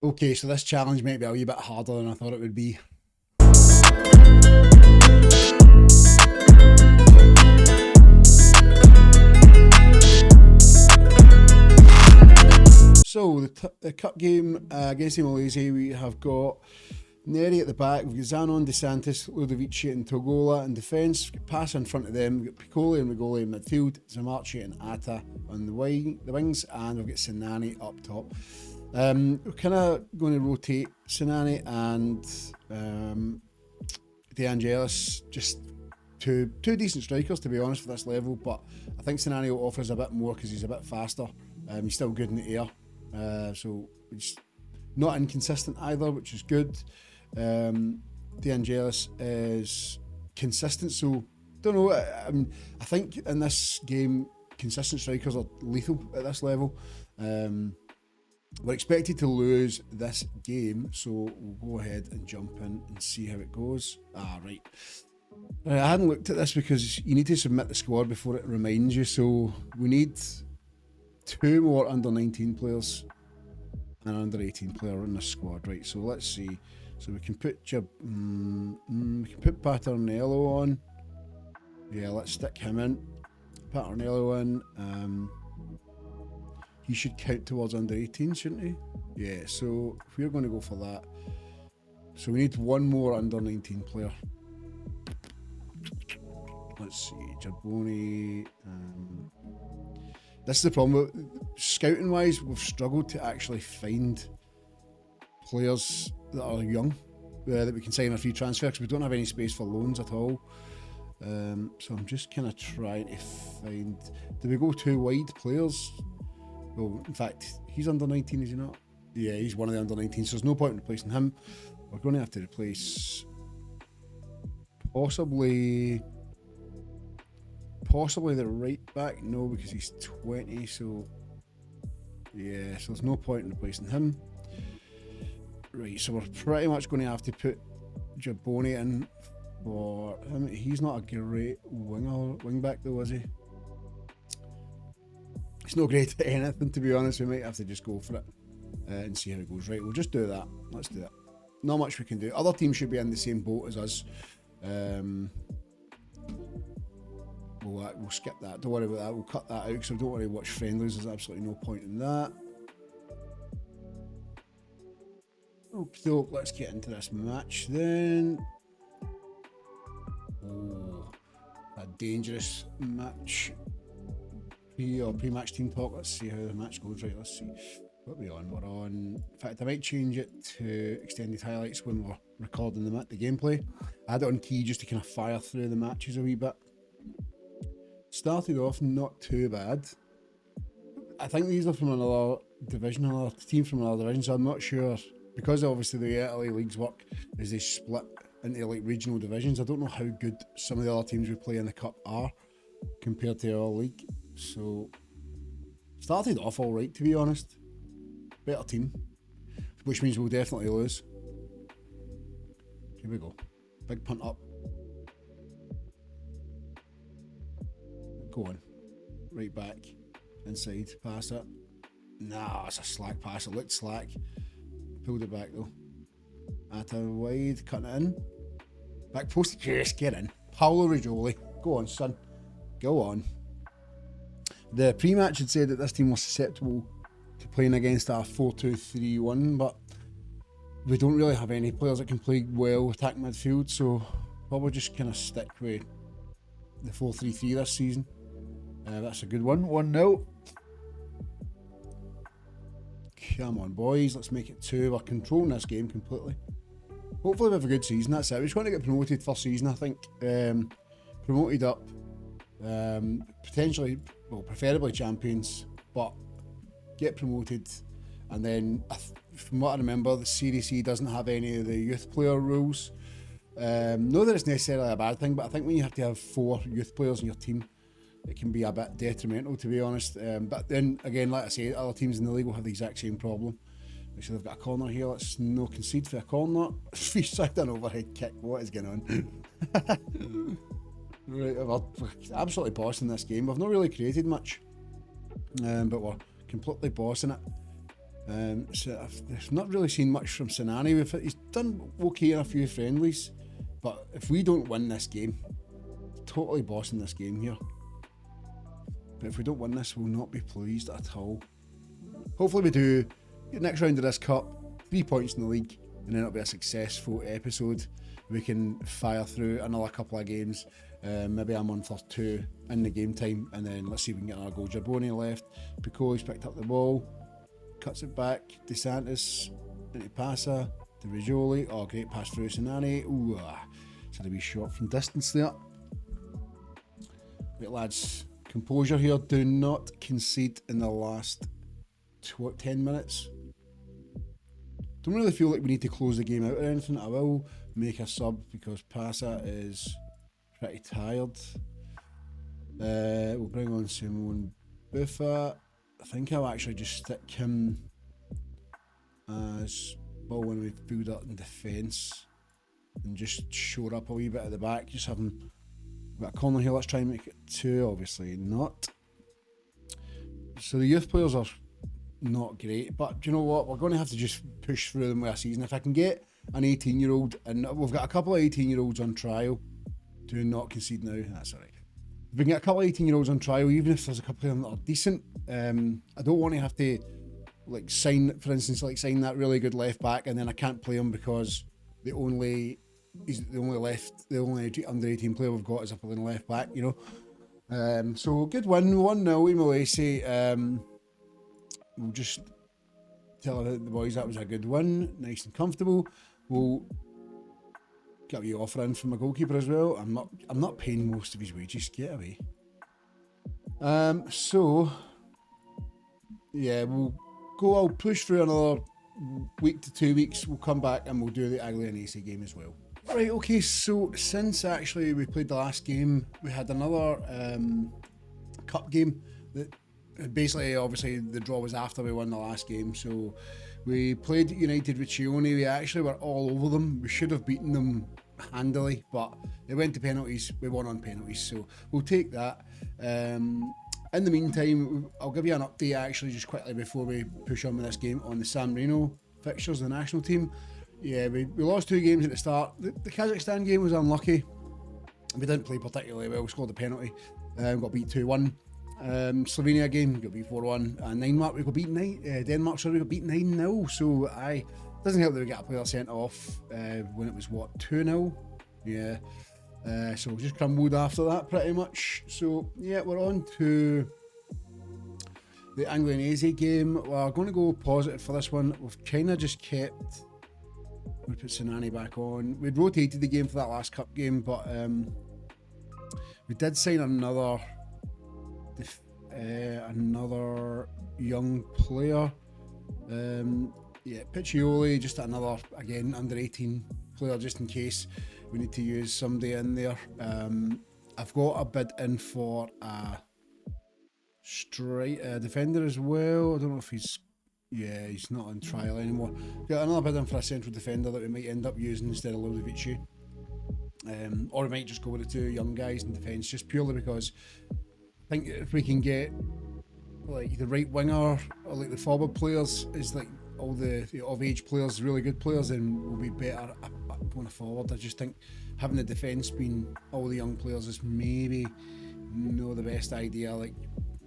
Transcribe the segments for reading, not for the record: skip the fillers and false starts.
Okay, so this challenge might be a wee bit harder than I thought it would be. So the cup game against Malaysia, we have got Neri at the back, we've got Zanon, DeSantis, Ludovici and Togola in defence, we've got Passa in front of them, we've got Piccoli and Rigoli in midfield, Zamarchi and Atta on the wings, and we've got Sinani up top. We're kind of going to rotate Sinani and De Angelis, just two decent strikers to be honest for this level, but I think Sinani offers a bit more because he's a bit faster. He's still good in the air, so he's not inconsistent either, which is good. De Angelis is consistent, so don't know. I think in this game, consistent strikers are lethal at this level. We're expected to lose this game, so we'll go ahead and jump in and see how it goes. Right. I hadn't looked at this because you need to submit the squad before it reminds you, so we need 2 more under 19 players and under 18 player in the squad. Right, so let's see. So we can put we can put Paternello on. Yeah, let's stick him in. Paternello in. He should count towards under 18, shouldn't he? Yeah, so if we're going to go for that. So we need 1 more under 19 player. Let's see, Jaboni. This is the problem. Scouting wise, we've struggled to actually find players that are young that we can sign a free transfer because we don't have any space for loans at all. So I'm just kind of trying to find. Do we go 2 wide players? Well, in fact, he's under 19, is he not? Yeah, he's one of the under 19, so there's no point in replacing him. We're going to have to replace possibly the right back. No, because he's 20, so yeah, so there's no point in replacing him. Right, so we're pretty much going to have to put Jaboni in for him. He's not a great wing back though, is he? It's not great at anything, to be honest. We might have to just go for it and see how it goes. Right, we'll just do that. Let's do that. Not much we can do. Other teams should be in the same boat as us. We'll skip that. Don't worry about that. We'll cut that out because I don't want to watch friendlies. There's absolutely no point in that. Okay, let's get into this match then. Oh, a dangerous match. Pre-match team talk. Let's see how the match goes. Right, let's see. What are we on? We're on. In fact, I might change it to extended highlights when we're recording the gameplay. I had it on key just to kind of fire through the matches a wee bit. Started off not too bad. I think these are from another division, another team from another division, so I'm not sure. Because obviously the Italy leagues work is they split into like regional divisions. I don't know how good some of the other teams we play in the cup are compared to our league. So started off all right, to be honest. Better team, which means we'll definitely lose. Here we go. Big punt up. Go on. Right back. Inside. Pass it. Nah, it's a slack pass. It looked slack. Pulled it back though. Atta wide. Cutting it in. Back post. Yes, get in. Paolo Rigoli. Go on, son. Go on. The pre-match had said that this team was susceptible to playing against a 4-2-3-1, but we don't really have any players that can play well attack midfield, so probably just kind of stick with the 4-3-3 this season. That's a good one. 1-0. Come on, boys. Let's make it 2. We're controlling this game completely. Hopefully we have a good season. That's it. We just want to get promoted first season, I think. Promoted up. Potentially, well, preferably champions, but get promoted. And then, from what I remember, the Series C doesn't have any of the youth player rules. Not that it's necessarily a bad thing, but I think when you have to have 4 youth players in your team, it can be a bit detrimental, to be honest. But then again, like I say, other teams in the league will have the exact same problem. Actually, they've got a corner here. Let's no concede for a corner. Free side and overhead kick. What is going on? Right, we're absolutely bossing this game. We've not really created much, but we're completely bossing it. So I've not really seen much from Sinani. He's done okay in a few friendlies, but if we don't win this game, totally bossing this game here. But if we don't win this, we'll not be pleased at all. Hopefully we do. Next round of this cup, 3 points in the league, and then it'll be a successful episode. We can fire through another couple of games, maybe a month or two in the game time, and then let's see if we can get another goal. Girboni left, Piccoli's picked up the ball, cuts it back, DeSantis into Passa, to Rigioli. Oh, great pass through Sinani. Ooh, it's had a wee shot from distance there. Right, lads, composure here. Do not concede in the last 10 minutes. Don't really feel like we need to close the game out or anything. I will make a sub because Passa is pretty tired. We'll bring on Simone Buffa. I think I'll actually just stick him as ball when we build up in defence and just shore up a wee bit at the back. Just have him. We've got a corner here. Let's try and make it 2. Obviously not. So the youth players are not great, but do you know what? We're going to have to just push through them with a season. If I can get an 18-year-old, and we've got a couple of 18-year-olds on trial, do not concede now. That's all right. If we can get a couple of 18-year-olds on trial, even if there's a couple of them that are decent, I don't want to have to sign that really good left back, and then I can't play him because he's the only under 18 player we've got is a playing left back. So good win, 1-0 Malesi. We'll just tell the boys that was a good win, nice and comfortable. We'll get a wee offer in from a goalkeeper as well. I'm not paying most of his wages. Get away. So yeah, I'll push through another week to 2 weeks. We'll come back and we'll do the Aglianese game as well. Right, okay, so since actually we played the last game, we had another cup game that basically, obviously, the draw was after we won the last game. So we played United Riccione. We actually were all over them. We should have beaten them handily, but it went to penalties. We won on penalties, so we'll take that. In the meantime, I'll give you an update actually just quickly before we push on with this game on the San Marino fixtures, the national team. Yeah, we lost 2 games at the start. The Kazakhstan game was unlucky. We didn't play particularly well. We scored a penalty. Got beat 2-1. Slovenia game, got beat 4-1. Denmark, we got beat 9-0. So doesn't help that we got a player sent off when it was 2-0. Yeah. So we just crumbled after that pretty much. So yeah, we're on to the Aglianese game. We're going to go positive for this one. We've kind of just kept. We put Sinani back on. We'd rotated the game for that last cup game, but we did sign another young player. Piccioli, just another, again, under 18 player, just in case we need to use somebody in there. I've got a bid in for a defender as well. I don't know if he's not on trial anymore. Got another bid in for a central defender that we might end up using instead of Ludovici. Or we might just go with the 2 young guys in defence, just purely because I think if we can get the right winger or the forward players is all the of-age players, really good players, then we'll be better going forward. I just think having the defence being all the young players is maybe not the best idea.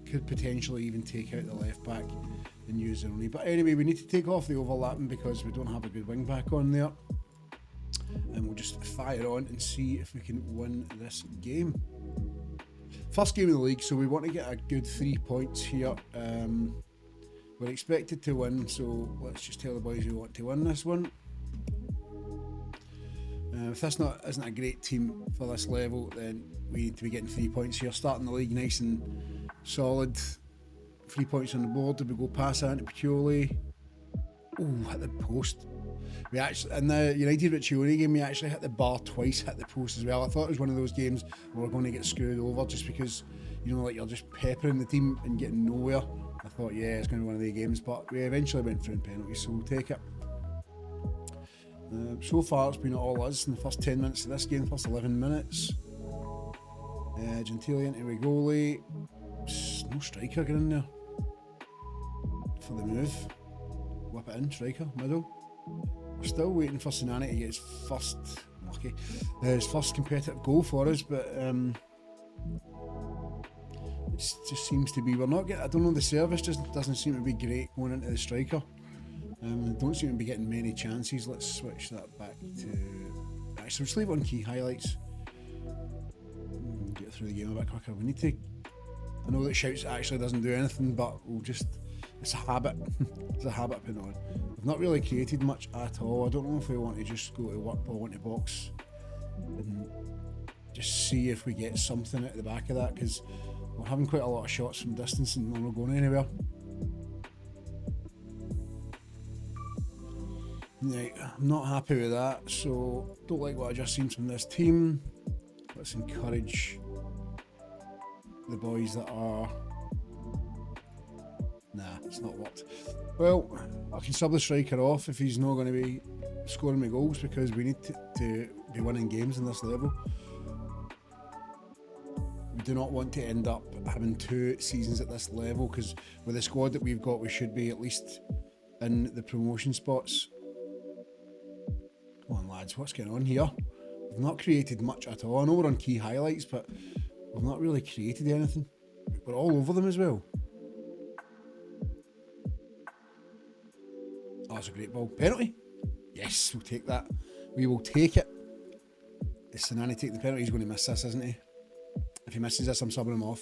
Could potentially even take out the left back and use it only. But anyway, we need to take off the overlapping because we don't have a good wing back on there. And we'll just fire on and see if we can win this game. First game of the league, so we want to get a good 3 points here. We're expected to win, so let's just tell the boys we want to win this one. If this isn't a great team for this level, then we need to be getting 3 points here. Starting the league nice and solid. 3 points on the board. Did we go past Piccioli? Oh, hit the post. We actually, in the United Riccione game, we actually hit the bar twice, hit the post as well. I thought it was one of those games where we're going to get screwed over just because, you're just peppering the team and getting nowhere. I thought, it's going to be one of the games, but we eventually went through in penalties, so we'll take it. So far, it's been all us in the first 10 minutes of this game, first 11 minutes. Gentili into Rigoli. No striker getting in there for the move. whip it in, striker, middle. We're still waiting for Sinani to get his first competitive goal for us, but it just seems to be, we're not getting, I don't know, the service just doesn't seem to be great going into the striker. Don't seem to be getting many chances. Let's switch that back to, so let's leave it on key highlights. Get through the game a bit quicker. We need to, I know that shouts actually doesn't do anything, but we'll just, it's a habit. It's a habit putting on. We've not really created much at all. I don't know if we want to just go to work ball into box and just see if we get something at the back of that, because we're having quite a lot of shots from distance and we're not going anywhere. Right, I'm not happy with that, so don't like what I just seen from this team. Let's encourage the boys that are... Nah, it's not worked. Well, I can sub the striker off if he's not going to be scoring me goals, because we need to be winning games in this level. We do not want to end up having 2 seasons at this level, because with the squad that we've got, we should be at least in the promotion spots. Come on, lads, what's going on here? We've not created much at all. I know we're on key highlights, but we've not really created anything. We're all over them as well. Oh, that's a great ball. Penalty? Yes, we'll take that. We will take it. Is Sinani take the penalty? He's going to miss this, isn't he? If he misses this, I'm subbing him off.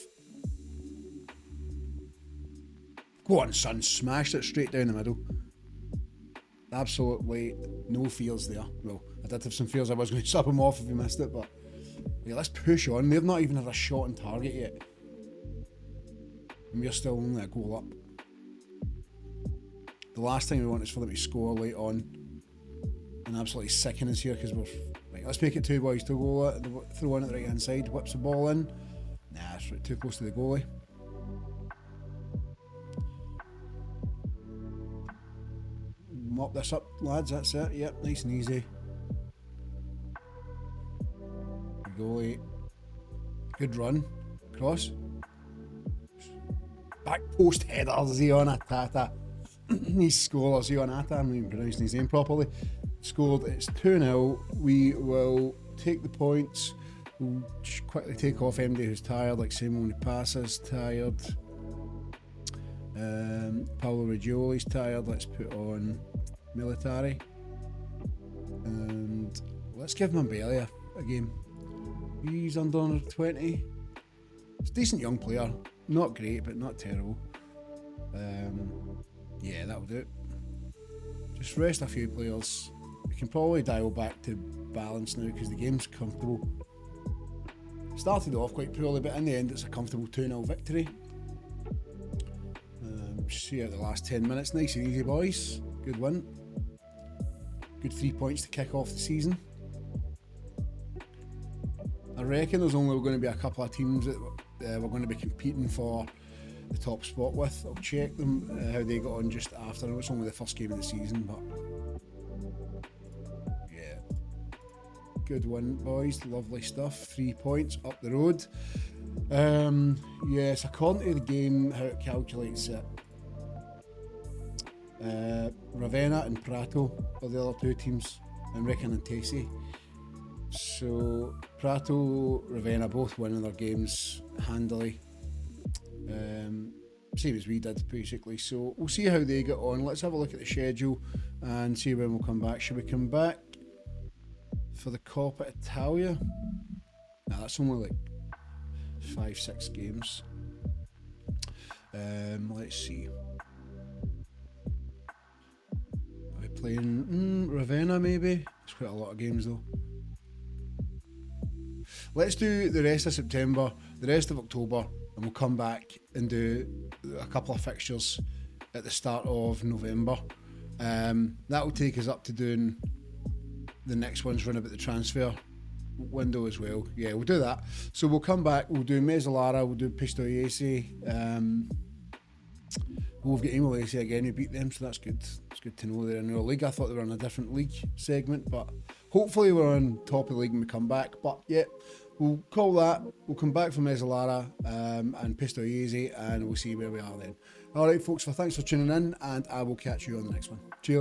Go on, son. Smashed it straight down the middle. Absolutely no fears there. Well, I did have some fears I was going to sub him off if he missed it, but yeah, let's push on. They've not even had a shot on target yet. And we're still only a goal up. The last thing we want is for them to score late on and absolutely sicken us here, because we're... Right, let's make it 2 boys to goal. Throw in at the right hand side, whips the ball in. Nah, it's right, too close to the goalie. Mop this up, lads, that's it. Yep, nice and easy. Goalie. Good run. Cross. Back post header, Ziona Tata. He scores, Ziona Tata, I'm not even pronouncing his name properly. Scored, it's 2-0. We will take the points. We'll quickly take off MD who's tired, like Simone Passa's tired. Paolo Reggioli's tired. Let's put on Militari. And let's give Mambelia a game. He's under 20. He's a decent young player. Not great, but not terrible. Yeah, that'll do it. Just rest a few players. We can probably dial back to balance now because the game's comfortable. Started off quite poorly, but in the end it's a comfortable 2-0 victory. See out the last 10 minutes. Nice and easy, boys. Good win. Good 3 points to kick off the season. I reckon there's only going to be a couple of teams that we're going to be competing for the top spot with. I'll check them, how they got on just after. I know it's only the first game of the season, but yeah. Good win, boys. Lovely stuff. 3 points up the road. Yes, according to the game, how it calculates it, Ravenna and Prato are the other 2 teams, and Reckon and Tesi. So Prato, Ravenna both winning their games handily, same as we did basically. So we'll see how they get on. Let's have a look at the schedule and see when we'll come back. Should we come back for the Coppa Italia? Nah, that's only like 5-6 games. Let's see. Are we playing Ravenna maybe? It's quite a lot of games though. Let's do the rest of September, the rest of October, and we'll come back and do a couple of fixtures at the start of November. That will take us up to doing the next one's run about the transfer window as well. Yeah, we'll do that. So we'll come back, we'll do Mezzalara, we'll do Pistoiese. We've got Imolese again, we beat them, so that's good. It's good to know they're in our league. I thought they were in a different league segment, but hopefully we're on top of the league when we come back. But yeah, we'll call that. We'll come back from Mezzalara and Pistoiese, and we'll see where we are then. All right, folks, well, thanks for tuning in, and I will catch you on the next one. Cheers.